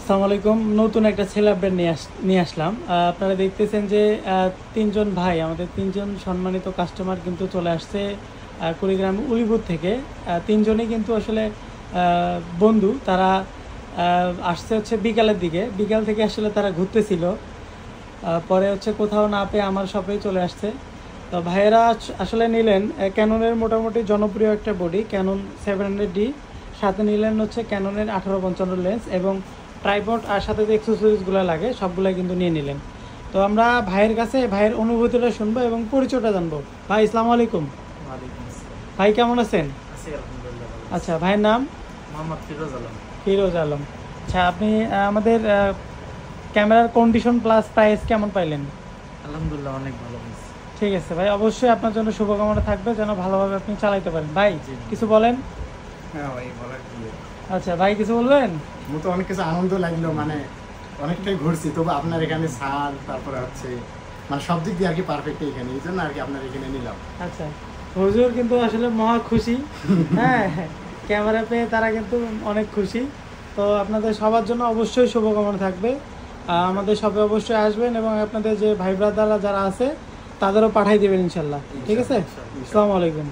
আসসালামু আলাইকুম। নতুন একটা সেল আপডেট নিয়ে আসলাম। আপনারা দেখতেছেন যে তিনজন ভাই, আমাদের তিনজন সম্মানিত কাস্টমার কিন্তু চলে আসছে কুড়িগ্রাম উলিপুর থেকে। তিনজনই কিন্তু আসলে বন্ধু। তারা আসছে হচ্ছে বিকালের দিকে, বিকাল থেকে আসলে তারা ঘুরতেছিল। পরে হচ্ছে কোথাও না পেয়ে আমার শপেই চলে আসছে। তো ভাইয়েরা আসলে নিলেন ক্যাননের মোটামুটি জনপ্রিয় একটা বডি, ক্যানন 700D। সাথে নিলেন হচ্ছে ক্যাননের 1855 লেন্স এবং ট্রাইপড, আর সাথে যে অ্যাক্সেসরিজগুলো লাগে সবগুলো কিন্তু নিয়ে নিলেন। তো আমরা ভাইয়ের কাছে ভাইয়ের অনুভূতিটা শুনবো এবং পরিচয়টা জানবো। ভাই আসসালামু আলাইকুম। ভাই কেমন আছেন? আচ্ছা, ভাইয়ের নাম? মোহাম্মদ ফিরোজ আলম। ফিরোজ আলম। আচ্ছা, আপনি আমাদের ক্যামেরার কন্ডিশন প্লাস প্রাইস কেমন পাইলেন? আলহামদুলিল্লাহ, অনেক ভালো হয়েছে। ঠিক আছে ভাই, অবশ্যই আপনার জন্য শুভকামনা থাকবে যেন ভালোভাবে আপনি চালাইতে পারেন। ভাই কিছু বলেন। হ্যাঁ ভাই, বলার কি। আচ্ছা ভাই, কিছু বলবেন? আমার তো অনেক কিছু আনন্দ লাগলো, মানে অনেকটাই ঘুরছি, তবু আপনার এখানে সার, তারপরে হচ্ছে মানে সব দিক দিয়ে আর কি পারফেক্ট এখানে, এই জন্য আর কি আপনার এখানে নিলাম। আচ্ছা, হুজুর কিন্তু আসলে মহা খুশি। হ্যাঁ, ক্যামেরা পেয়ে তারা কিন্তু অনেক খুশি। তো আপনাদের সবার জন্য অবশ্যই শুভকামনা থাকবে। আমাদের শপে অবশ্যই আসবেন এবং আপনাদের যে ভাই ব্রাদাররা যারা আছে তাদেরও পাঠাই দেবেন ইনশাল্লাহ। ঠিক আছে, আসসালামু আলাইকুম।